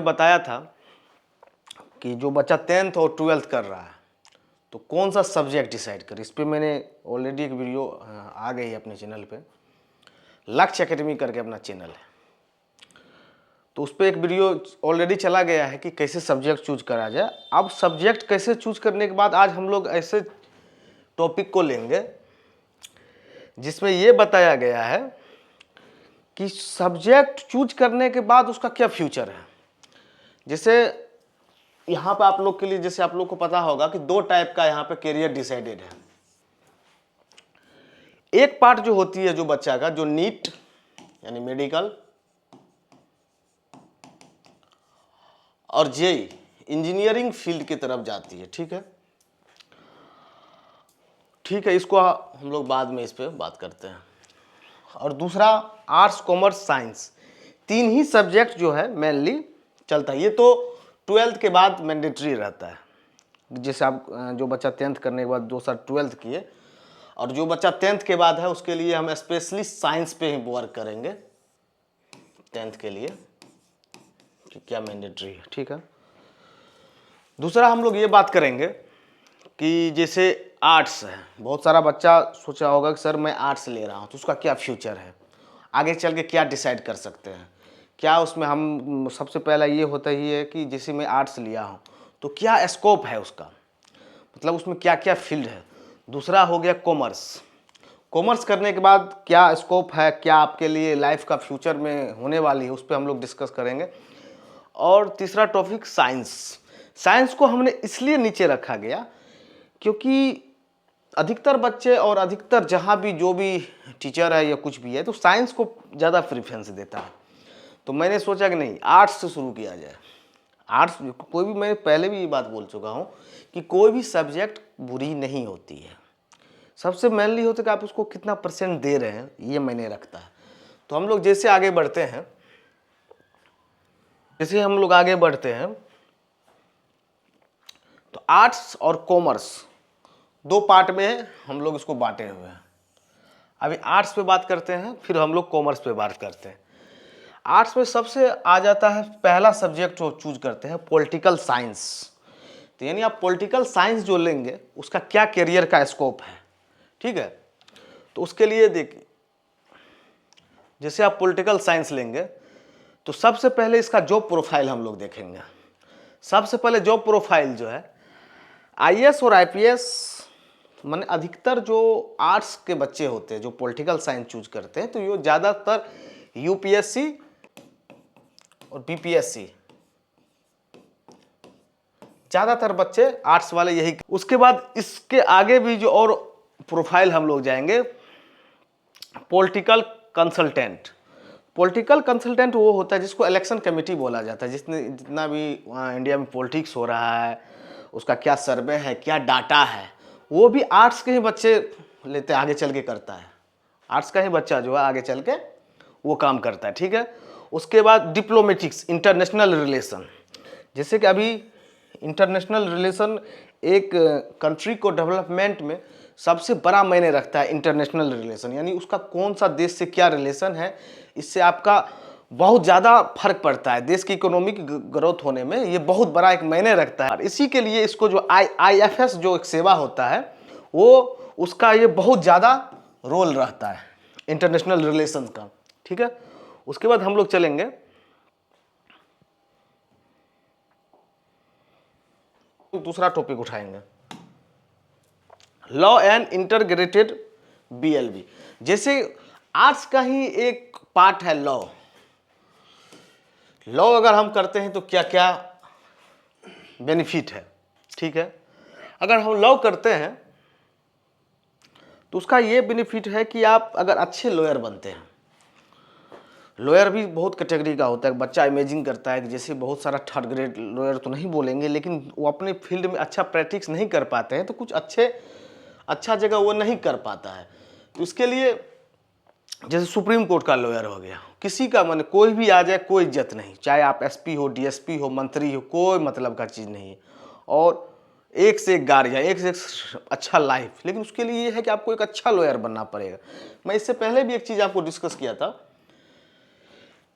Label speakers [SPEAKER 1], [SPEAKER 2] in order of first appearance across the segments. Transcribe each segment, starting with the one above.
[SPEAKER 1] बताया था कि जो बच्चा 10th और 12th कर रहा है तो कौन सा सब्जेक्ट डिसाइड करे। इस पर मैंने ऑलरेडी एक वीडियो आ गई है अपने चैनल पे, लक्ष्य एकेडमी करके अपना चैनल है, तो उस पर एक वीडियो ऑलरेडी चला गया है कि कैसे सब्जेक्ट चूज करा जाए। अब सब्जेक्ट कैसे चूज करने के बाद आज हम लोग ऐसे टॉपिक को लेंगे जिसमें ये बताया गया है कि सब्जेक्ट चूज करने के बाद उसका क्या फ्यूचर है। जैसे यहाँ पे आप लोग के लिए, जैसे आप लोग को पता होगा कि दो टाइप का यहाँ पे करियर डिसाइडेड है। एक पार्ट जो होती है जो बच्चा का, जो नीट यानी मेडिकल और जेई इंजीनियरिंग फील्ड की तरफ जाती है। ठीक है, ठीक है, इसको हम लोग बाद में इस पे बात करते हैं। और दूसरा आर्ट्स कॉमर्स साइंस, तीन ही सब्जेक्ट जो है मेनली चलता है। ये तो 12th के बाद मैंडेटरी रहता है। जैसे आप जो बच्चा 10th करने के बाद 2 साल 12th किए, और जो बच्चा 10th के बाद है उसके लिए हम स्पेशली साइंस पे ही वर्क करेंगे 10th के लिए कि क्या मैंडेटरी है। ठीक है, दूसरा हम लोग ये बात करेंगे कि जैसे आर्ट्स है, बहुत सारा बच्चा सोचा होगा कि सर मैं आर्ट्स ले रहा हूँ तो उसका क्या फ्यूचर है, आगे चल के क्या डिसाइड कर सकते हैं, क्या उसमें हम सबसे पहला ये होता ही है कि जैसे मैं आर्ट्स लिया हूँ तो क्या स्कोप है उसका, मतलब उसमें क्या क्या फील्ड है। दूसरा हो गया कॉमर्स, कॉमर्स करने के बाद क्या स्कोप है, क्या आपके लिए लाइफ का फ्यूचर में होने वाली है, उस पर हम लोग डिस्कस करेंगे। और तीसरा टॉपिक साइंस, साइंस को हमने इसलिए नीचे रखा गया क्योंकि अधिकतर बच्चे और अधिकतर जहाँ भी जो भी टीचर है या कुछ भी है तो साइंस को ज़्यादा प्रेफरेंस देता है। तो मैंने सोचा कि नहीं, आर्ट्स से शुरू किया जाए। आर्ट्स कोई भी, मैं पहले भी ये बात बोल चुका हूँ कि कोई भी सब्जेक्ट बुरी नहीं होती है, सबसे मेनली होता है कि आप उसको कितना % दे रहे हैं, ये मैंने रखता है। तो हम लोग जैसे आगे बढ़ते हैं, तो आर्ट्स और कॉमर्स दो पार्ट में हम लोग इसको बांटे हुए हैं। अभी आर्ट्स पे बात करते हैं, फिर हम लोग कॉमर्स पे बात करते हैं। आर्ट्स में सबसे आ जाता है, पहला सब्जेक्ट जो चूज करते हैं पॉलिटिकल साइंस। तो यानी आप पॉलिटिकल साइंस जो लेंगे उसका क्या करियर का स्कोप है। ठीक है, तो उसके लिए देखिए, जैसे आप पॉलिटिकल साइंस लेंगे तो सबसे पहले इसका जॉब प्रोफाइल हम लोग देखेंगे। सबसे पहले जॉब प्रोफाइल जो है आईएएस और आईपीएस, माने अधिकतर जो आर्ट्स के बच्चे होते हैं जो पॉलिटिकल साइंस चूज करते हैं तो ये ज़्यादातर यूपीएससी और बीपीएससी, ज़्यादातर बच्चे आर्ट्स वाले यही। उसके बाद इसके आगे भी जो और प्रोफाइल हम लोग जाएंगे, पॉलिटिकल कंसल्टेंट। पॉलिटिकल कंसल्टेंट वो होता है जिसको इलेक्शन कमेटी बोला जाता है, जितना भी इंडिया में पॉलिटिक्स हो रहा है उसका क्या सर्वे है, क्या डाटा है, वो भी आर्ट्स के ही बच्चे लेते आगे चल के करता है। आर्ट्स का ही बच्चा जो है आगे चल के वो काम करता है। ठीक है, उसके बाद डिप्लोमेटिक्स, इंटरनेशनल रिलेशन। जैसे कि अभी इंटरनेशनल रिलेशन एक कंट्री को डेवलपमेंट में सबसे बड़ा मायने रखता है। इंटरनेशनल रिलेशन यानी उसका कौन सा देश से क्या रिलेशन है, इससे आपका बहुत ज़्यादा फर्क पड़ता है, देश की इकोनॉमिक ग्रोथ होने में ये बहुत बड़ा एक मायने रखता है। इसी के लिए इसको जो आईएफएस जो एक सेवा होता है वो उसका ये बहुत ज़्यादा रोल रहता है इंटरनेशनल रिलेशन का। ठीक है, उसके बाद हम लोग चलेंगे दूसरा टॉपिक उठाएंगे, लॉ एंड इंटीग्रेटेड बीएलबी। जैसे आर्ट्स का ही एक पार्ट है लॉ। लॉ अगर हम करते हैं तो क्या क्या बेनिफिट है। ठीक है, अगर हम लॉ करते हैं तो उसका ये बेनिफिट है कि आप अगर अच्छे लॉयर बनते हैं, लॉयर भी बहुत कैटेगरी का होता है। बच्चा इमेजिन करता है कि जैसे बहुत सारा 3rd ग्रेड लॉयर तो नहीं बोलेंगे, लेकिन वो अपने फील्ड में अच्छा प्रैक्टिस नहीं कर पाते हैं तो कुछ अच्छा जगह वो नहीं कर पाता है। तो उसके लिए जैसे सुप्रीम कोर्ट का लॉयर हो गया, किसी का मन कोई भी आ जाए कोई इज्जत नहीं, चाहे आप एसपी हो, डीएसपी हो, मंत्री हो, कोई मतलब का चीज़ नहीं है। और एक से एक गाड़ियाँ, एक से एक अच्छा लाइफ, लेकिन उसके लिए ये है कि आपको एक अच्छा लॉयर बनना पड़ेगा। मैं इससे पहले भी एक चीज़ आपको डिस्कस किया था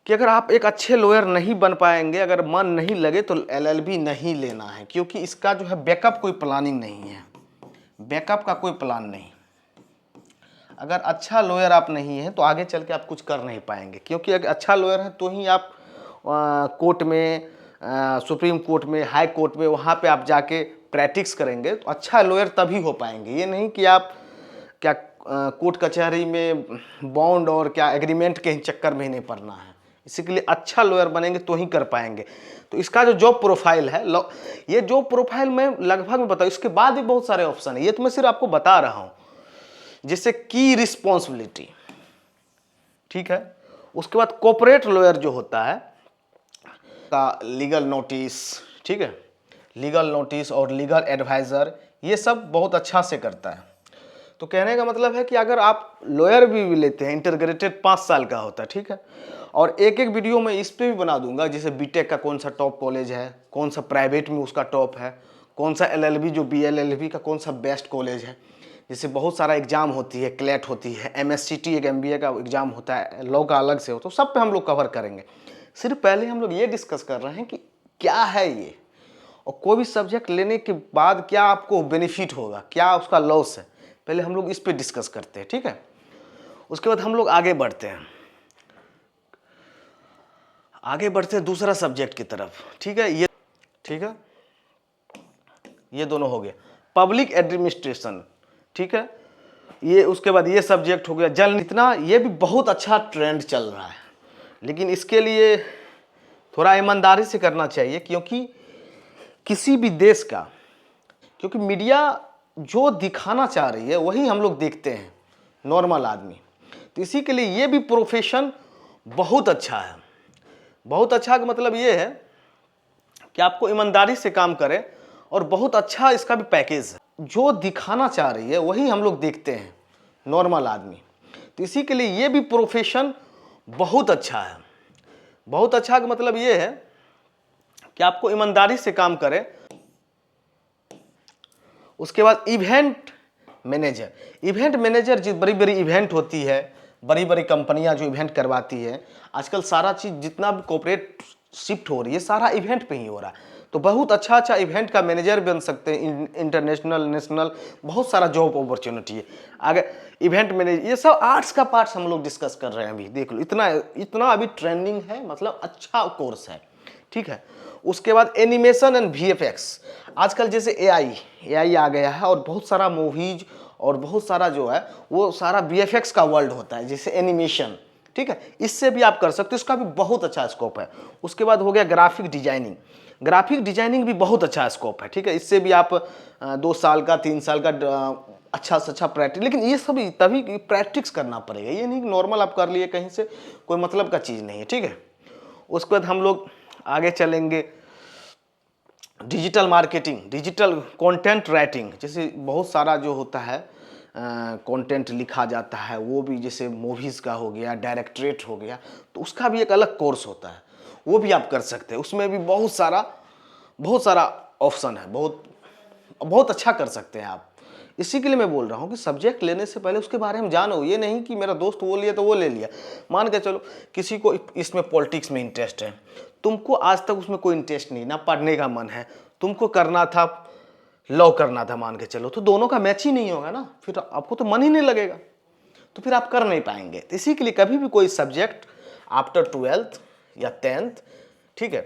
[SPEAKER 1] कि अगर आप एक अच्छे लॉयर नहीं बन पाएंगे, अगर मन नहीं लगे तो एलएलबी नहीं लेना है, क्योंकि इसका जो है बैकअप कोई प्लानिंग नहीं है, बैकअप का कोई प्लान नहीं। अगर अच्छा लॉयर आप नहीं हैं तो आगे चल के आप कुछ कर नहीं पाएंगे, क्योंकि अगर अच्छा लॉयर है तो ही आप कोर्ट में, सुप्रीम कोर्ट में, हाई कोर्ट में, वहाँ पे आप जाके प्रैक्टिस करेंगे तो अच्छा लॉयर तभी हो पाएंगे। ये नहीं कि आप क्या कोर्ट कचहरी में बॉन्ड और क्या एग्रीमेंट के चक्कर में ही नहीं पड़ना है। इसी के लिए अच्छा लॉयर बनेंगे तो ही कर पाएंगे। तो इसका जो जॉब प्रोफाइल है, ये जॉब प्रोफाइल मैं लगभग में बताऊँ, इसके बाद भी बहुत सारे ऑप्शन है, ये तो मैं सिर्फ आपको बता रहा हूँ। जैसे की रिस्पॉन्सिबिलिटी, ठीक है। उसके बाद कॉर्पोरेट लॉयर जो होता है का लीगल नोटिस, ठीक है, लीगल नोटिस और लीगल एडवाइज़र, ये सब बहुत अच्छा से करता है। तो कहने का मतलब है कि अगर आप लॉयर भी लेते हैं, इंटीग्रेटेड 5 साल का होता है, ठीक है। और एक एक वीडियो में इस पे भी बना दूंगा, जैसे बीटेक का कौन सा टॉप कॉलेज है, कौन सा प्राइवेट में उसका टॉप है, कौन सा एलएलबी जो बीएलएलबी का कौन सा बेस्ट कॉलेज है। जैसे बहुत सारा एग्जाम होती है, क्लैट होती है, एमएससीटी एक एमबीए का एग्जाम होता है, लॉ का अलग से हो, तो सब पे हम लोग कवर करेंगे। सिर्फ पहले हम लोग ये डिस्कस कर रहे हैं कि क्या है ये, और कोई भी सब्जेक्ट लेने के बाद क्या आपको बेनिफिट होगा, क्या उसका लॉस है, पहले हम लोग इस पे डिस्कस करते हैं, ठीक है। उसके बाद हम लोग आगे बढ़ते हैं, दूसरा सब्जेक्ट की तरफ, ठीक है। ये ठीक है, ये दोनों हो गया पब्लिक एडमिनिस्ट्रेशन, ठीक है। ये उसके बाद ये सब्जेक्ट हो गया जल। इतना ये भी बहुत अच्छा ट्रेंड चल रहा है, लेकिन इसके लिए थोड़ा ईमानदारी से करना चाहिए, क्योंकि किसी भी देश का, क्योंकि मीडिया जो दिखाना चाह रही है वही हम लोग देखते हैं, नॉर्मल आदमी। तो इसी के लिए ये भी प्रोफेशन बहुत अच्छा है। बहुत अच्छा का मतलब ये है कि आपको ईमानदारी से काम करें, और बहुत अच्छा इसका भी पैकेज है। जो दिखाना चाह रही है वही हम लोग देखते हैं, नॉर्मल आदमी। तो इसी के लिए ये भी प्रोफेशन बहुत अच्छा है। बहुत अच्छा का मतलब ये है कि आपको ईमानदारी से काम करें। उसके बाद इवेंट मैनेजर जो बड़ी बड़ी इवेंट होती है, बड़ी बड़ी कंपनियां जो इवेंट करवाती है, आजकल सारा चीज़ जितना भी कॉर्पोरेट शिफ्ट हो रही है सारा इवेंट पे ही हो रहा है। तो बहुत अच्छा अच्छा इवेंट का मैनेजर बन सकते हैं, इंटरनेशनल, नेशनल, बहुत सारा जॉब अपॉर्चुनिटी है। अगर इवेंट मैनेजर, ये सब आर्ट्स का पार्ट्स हम लोग डिस्कस कर रहे हैं अभी, देख लो इतना इतना अभी ट्रेंडिंग है, मतलब अच्छा कोर्स है, ठीक है। उसके बाद एनिमेशन एंड वीएफएक्स, आजकल जैसे एआई आ गया है, और बहुत सारा मूवीज और बहुत सारा जो है वो सारा वीएफएक्स का वर्ल्ड होता है, जैसे एनिमेशन, ठीक है। इससे भी आप कर सकते हो, इसका भी बहुत अच्छा स्कोप है। उसके बाद हो गया ग्राफिक डिजाइनिंग भी बहुत अच्छा स्कोप है, ठीक है। इससे भी आप 2 साल का 3 साल का अच्छा से अच्छा प्रैक्टिस, लेकिन ये सभी तभी प्रैक्टिस करना पड़ेगा, ये नहीं नॉर्मल आप कर लिए कहीं से, कोई मतलब का चीज़ नहीं है, ठीक है। उसके बाद हम लोग आगे चलेंगे digital marketing, digital content writing, जैसे बहुत सारा जो होता है कंटेंट लिखा जाता है, वो भी जैसे मूवीज़ का हो गया, डायरेक्टरेट हो गया, तो उसका भी एक अलग कोर्स होता है, वो भी आप कर सकते हैं। उसमें भी बहुत सारा ऑप्शन है, बहुत बहुत अच्छा कर सकते हैं आप। इसी के लिए मैं बोल रहा हूँ कि सब्जेक्ट लेने से पहले उसके बारे में जानो। ये नहीं कि मेरा दोस्त वो लिया तो वो ले लिया। मान के चलो किसी को इसमें पॉलिटिक्स में इंटरेस्ट है, तुमको आज तक उसमें कोई इंटरेस्ट नहीं, ना पढ़ने का मन है, तुमको करना था लॉ करना था, मान के चलो, तो दोनों का मैच ही नहीं होगा ना, फिर आपको तो मन ही नहीं लगेगा, तो फिर आप कर नहीं पाएंगे। तो इसी के लिए कभी भी कोई सब्जेक्ट आफ्टर 12th या 10th, ठीक है,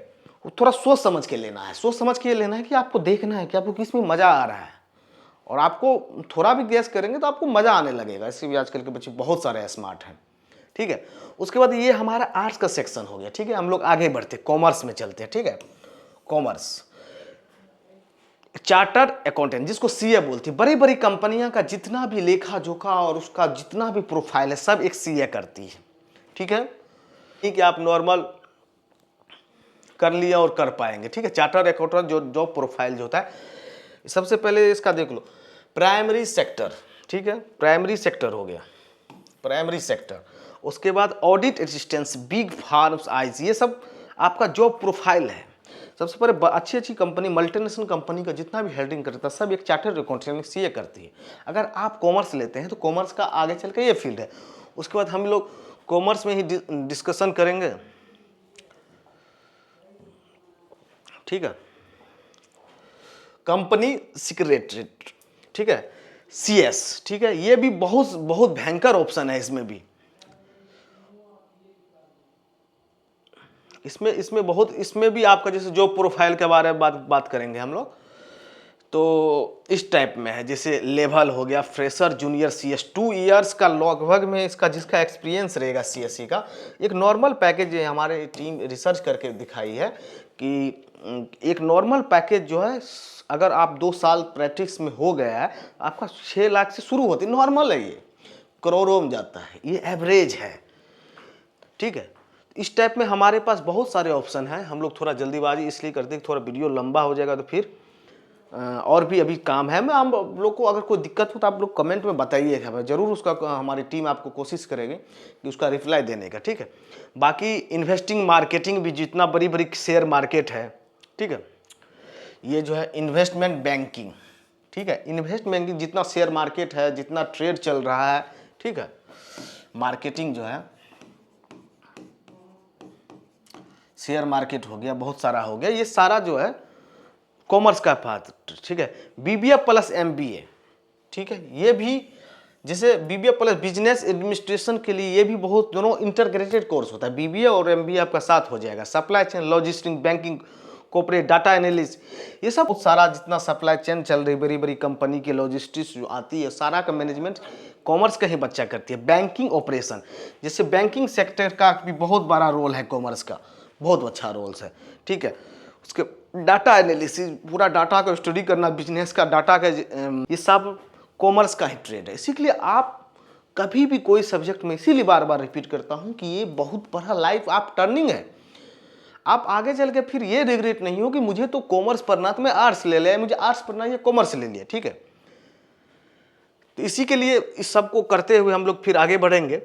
[SPEAKER 1] वो थोड़ा सोच समझ के लेना है। सोच समझ के लेना है कि आपको देखना है कि आपको किस में मज़ा आ रहा है, और आपको थोड़ा भी गैस करेंगे तो आपको मज़ा आने लगेगा। इससे भी आजकल के बच्चे बहुत सारे स्मार्ट हैं, ठीक है। उसके बाद ये हमारा आर्ट्स का सेक्शन हो गया, ठीक है। हम लोग आगे बढ़ते कॉमर्स में चलते हैं, ठीक है। कॉमर्स, चार्टर्ड अकाउंटेंट जिसको सीए बोलती है, बड़ी बड़ी कंपनियां का जितना भी लेखा जोखा और उसका जितना भी प्रोफाइल है सब एक सीए करती है, ठीक है। ठीक है, आप नॉर्मल कर लिया और कर पाएंगे, ठीक है। चार्टर्ड अकाउंटेंट जो जॉब प्रोफाइल जो होता है, सबसे पहले इसका देख लो, प्राइमरी सेक्टर, ठीक है, प्राइमरी सेक्टर हो गया, प्राइमरी सेक्टर। उसके बाद audit assistance, big farms, eyes, ये सब आपका जॉब प्रोफाइल है। सबसे पहले अच्छी अच्छी कंपनी, मल्टीनेशनल कंपनी का जितना भी हेडिंग करता है सब एक चार्टर्ड अकाउंटेंट सीए करती है। अगर आप कॉमर्स लेते हैं तो कॉमर्स का आगे चल के ये फील्ड है। उसके बाद हम लोग कॉमर्स में ही डिस्कशन करेंगे ठीक है, कंपनी सेक्रेटरीट, ठीक है, CS, ठीक है, ये भी बहुत बहुत भयंकर ऑप्शन है। इसमें भी इसमें भी आपका जैसे जॉब प्रोफाइल के बारे में बात करेंगे हम लोग, तो इस टाइप में है। जैसे लेवल हो गया फ्रेशर जूनियर CS 2 ईयर्स का लगभग में इसका जिसका एक्सपीरियंस रहेगा CSE का। एक नॉर्मल पैकेज है, हमारे टीम रिसर्च करके दिखाई है कि एक नॉर्मल पैकेज जो है, अगर आप 2 साल प्रैक्टिस में हो गया है, आपका 6 लाख से शुरू होती है। नॉर्मल है, ये करोड़ों में जाता है, ये एवरेज है, ठीक है। इस टाइप में हमारे पास बहुत सारे ऑप्शन हैं। हम लोग थोड़ा जल्दीबाजी इसलिए करते हैं, थोड़ा वीडियो लंबा हो जाएगा तो फिर और भी अभी काम है। मैं हम लोग को अगर कोई दिक्कत हो तो आप लोग कमेंट में बताइएगा, जरूर उसका हमारी टीम आपको कोशिश करेगी कि उसका रिप्लाई देने का, ठीक है। बाकी इन्वेस्टिंग मार्केटिंग भी, जितना बड़ी बड़ी शेयर मार्केट है, ठीक है, ये जो है इन्वेस्टमेंट बैंकिंग, ठीक है, इन्वेस्ट बैंकिंग जितना शेयर मार्केट है, जितना ट्रेड चल रहा है, ठीक है, मार्केटिंग जो है शेयर मार्केट हो गया, बहुत सारा हो गया, ये सारा जो है कॉमर्स का पार्ट, ठीक है। BBA प्लस MBA, ठीक है, ये भी जैसे BBA प्लस बिजनेस एडमिनिस्ट्रेशन के लिए ये भी बहुत, दोनों इंटरग्रेटेड कोर्स होता है। BBA और MBA आपका साथ हो जाएगा। Supply chain, logistic, banking, corporate data analyst, ये सब सारा जितना सप्लाई चेन चल रही बड़ी बड़ी कंपनी की लॉजिस्टिक्स जो आती है, सारा का मैनेजमेंट कॉमर्स का ही बच्चा करती है। बैंकिंग ऑपरेशन, जैसे बैंकिंग सेक्टर का भी बहुत बड़ा रोल है कॉमर्स का, बहुत अच्छा रोल्स है, ठीक है। उसके डाटा एनालिसिस, पूरा डाटा का स्टडी करना, बिजनेस का डाटा का, ये सब कॉमर्स का ही ट्रेड है। इसीलिए आप कभी भी कोई सब्जेक्ट में, इसीलिए बार बार रिपीट करता हूं कि ये बहुत बड़ा लाइफ आप टर्निंग है। आप आगे चल के फिर ये रिग्रेट नहीं हो कि मुझे तो कॉमर्स पढ़ना, तो मैं आर्ट्स ले लिया, मुझे आर्ट्स पढ़ना है, कॉमर्स ले लिया, ठीक है। तो इसी के लिए इस सब को करते हुए हम लोग फिर आगे बढ़ेंगे।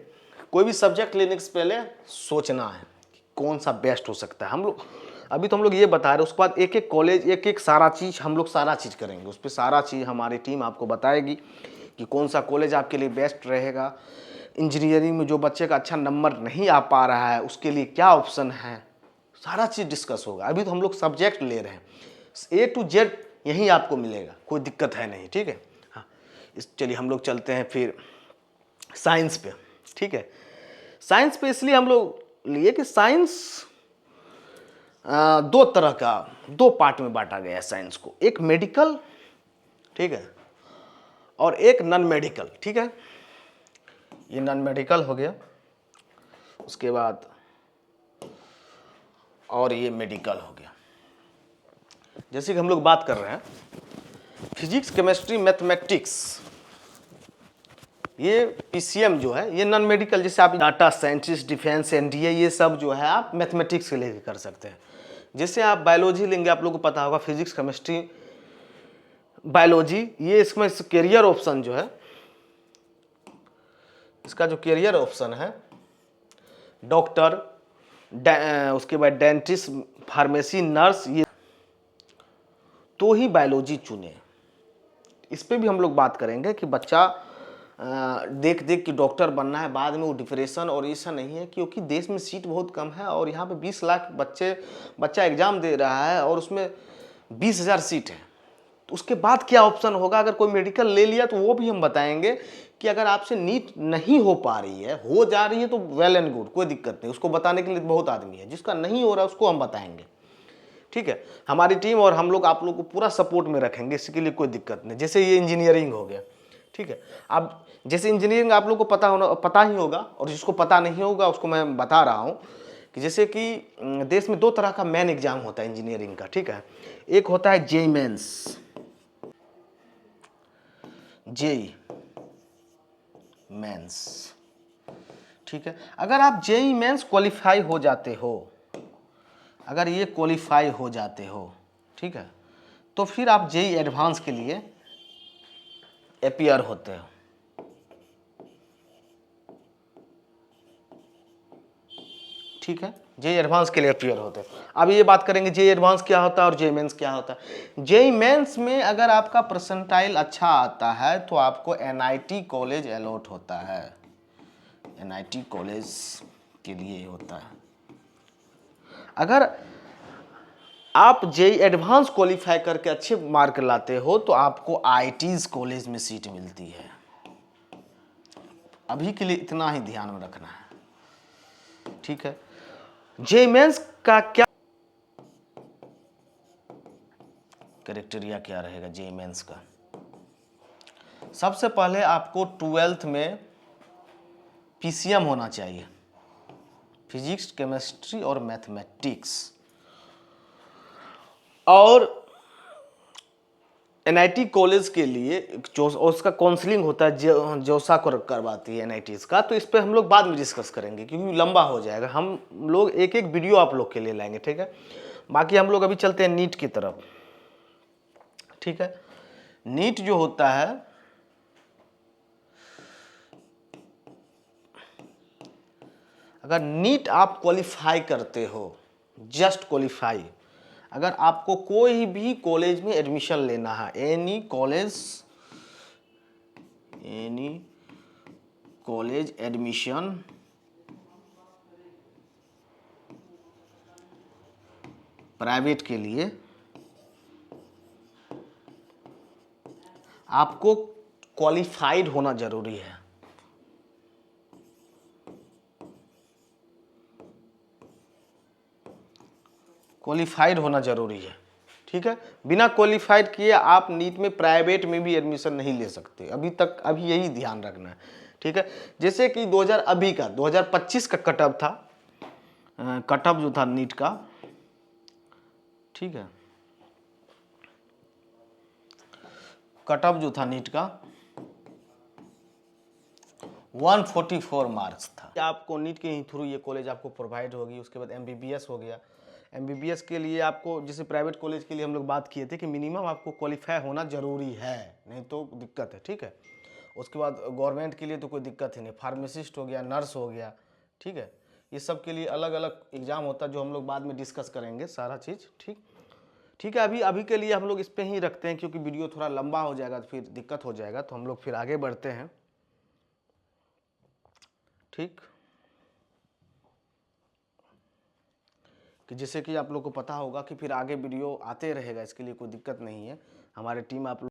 [SPEAKER 1] कोई भी सब्जेक्ट लेने से पहले सोचना है कि कौन सा बेस्ट हो सकता है। हम लोग अभी तो हम लोग ये बता रहे हैं, उसके बाद एक एक कॉलेज, एक एक सारा चीज़ हम लोग सारा चीज़ करेंगे। उस पर सारा चीज़ हमारी टीम आपको बताएगी कि कौन सा कॉलेज आपके लिए बेस्ट रहेगा। इंजीनियरिंग में जो बच्चे का अच्छा नंबर नहीं आ पा रहा है, उसके लिए क्या ऑप्शन है, सारा चीज़ डिस्कस होगा। अभी तो हम लोग सब्जेक्ट ले रहे हैं, A to Z यहीं आपको मिलेगा, कोई दिक्कत है नहीं, ठीक है। हाँ, चलिए हम लोग चलते हैं फिर साइंस पे, ठीक है। साइंस पे इसलिए हम लोग लिए कि साइंस दो तरह का, दो पार्ट में बांटा गया है साइंस को। एक मेडिकल, ठीक है, और एक नॉन मेडिकल, ठीक है। ये नॉन मेडिकल हो गया, उसके बाद और ये मेडिकल हो गया। जैसे कि हम लोग बात कर रहे हैं फिजिक्स, केमिस्ट्री, मैथमेटिक्स, ये PCM जो है ये नॉन मेडिकल। जैसे आप डाटा साइंटिस्ट, डिफेंस, NDA, ये सब जो है आप मैथमेटिक्स के लेके कर सकते हैं। जैसे आप बायोलॉजी लेंगे, आप लोगों को पता होगा फिजिक्स, केमिस्ट्री, बायोलॉजी, ये इसमें कैरियर ऑप्शन जो है, इसका जो कैरियर ऑप्शन है डॉक्टर, उसके बाद डेंटिस्ट, फार्मेसी, नर्स, ये तो ही बायोलॉजी चुने। इस पे भी हम लोग बात करेंगे कि बच्चा देख देख कि डॉक्टर बनना है, बाद में वो डिप्रेशन और ऐसा नहीं है, क्योंकि देश में सीट बहुत कम है और यहाँ पे 20 लाख बच्चा एग्जाम दे रहा है और उसमें 20,000 सीट है। तो उसके बाद क्या ऑप्शन होगा? अगर कोई मेडिकल ले लिया तो वो भी हम बताएंगे कि अगर आपसे नीट नहीं हो पा रही है, हो जा रही है तो वेल एंड गुड, कोई दिक्कत नहीं, उसको बताने के लिए बहुत आदमी है। जिसका नहीं हो रहा उसको हम बताएंगे, ठीक है। हमारी टीम और हम लोग आप लोग को पूरा सपोर्ट में रखेंगे, इसके लिए कोई दिक्कत नहीं। जैसे ये इंजीनियरिंग हो गया, ठीक है। अब जैसे इंजीनियरिंग आप लोग को पता ही होगा, और जिसको पता नहीं होगा उसको मैं बता रहा हूँ कि जैसे कि देश में 2 तरह का मेन एग्जाम होता है इंजीनियरिंग का, ठीक है। एक होता है जेईई मेंस, जेईई मेंस, ठीक है। अगर आप जेईई मेंस क्वालिफाई हो जाते हो, अगर ये क्वालिफाई हो जाते हो, ठीक है, तो फिर आप जेईई एडवांस के लिए अपीयर होते हो, ठीक है। जेईई एडवांस के लिए अपीयर होते हैं। अब ये बात करेंगे जेईई एडवांस क्या होता है और जेईई मेंस क्या होता है। जेईई मेंस में अगर आपका परसेंटाइल अच्छा आता है तो आपको NIT कॉलेज अलॉट होता है, NIT कॉलेज के लिए होता है। अगर आप जेई एडवांस क्वालिफाई करके अच्छे मार्क लाते हो तो आपको आईआईटीज कॉलेज में सीट मिलती है। अभी के लिए इतना ही ध्यान में रखना है, ठीक है। जेई मेंस का क्या क्राइटेरिया क्या रहेगा जेई मेंस का? सबसे पहले आपको 12th में पीसीएम होना चाहिए, फिजिक्स, केमिस्ट्री और मैथमेटिक्स, और एनआईटी कॉलेज के लिए जो उसका काउंसलिंग होता है जोसा करवाती है एनआईटीज का, तो इस पे हम लोग बाद में डिस्कस करेंगे क्योंकि लंबा हो जाएगा। हम लोग एक एक वीडियो आप लोग के लिए लाएंगे, ठीक है। बाकी हम लोग अभी चलते हैं नीट की तरफ, ठीक है। नीट जो होता है, अगर नीट आप क्वालिफाई करते हो, जस्ट क्वालिफाई, अगर आपको कोई भी कॉलेज में एडमिशन लेना है, एनी कॉलेज एडमिशन प्राइवेट के लिए, आपको क्वालिफाइड होना जरूरी है। क्वालिफाइड होना जरूरी है, ठीक है। बिना क्वालिफाइड किए आप नीट में प्राइवेट में भी एडमिशन नहीं ले सकते, अभी यही ध्यान रखना है, ठीक है। जैसे कि 2025 का कटअप था, कटअप जो था नीट का, ठीक है, कटअप जो था नीट का 144 मार्क्स था। आपको नीट के ही थ्रू ये कॉलेज आपको प्रोवाइड होगी। उसके बाद एमबीबीएस हो गया। एमबीबीएस के लिए आपको, जैसे प्राइवेट कॉलेज के लिए हम लोग बात किए थे कि मिनिमम आपको क्वालिफाई होना जरूरी है, नहीं तो दिक्कत है, ठीक है। उसके बाद गवर्नमेंट के लिए तो कोई दिक्कत ही नहीं, फार्मासिस्ट हो गया, नर्स हो गया, ठीक है। ये सब के लिए अलग अलग एग्ज़ाम होता है जो हम लोग बाद में डिस्कस करेंगे सारा चीज़, ठीक है। अभी के लिए हम लोग इस पर ही रखते हैं क्योंकि वीडियो थोड़ा लंबा हो जाएगा तो फिर दिक्कत हो जाएगा, तो हम लोग फिर आगे बढ़ते हैं, ठीक। कि जैसे कि आप लोग को पता होगा कि फिर आगे वीडियो आते रहेगा, इसके लिए कोई दिक्कत नहीं है। हमारी टीम आप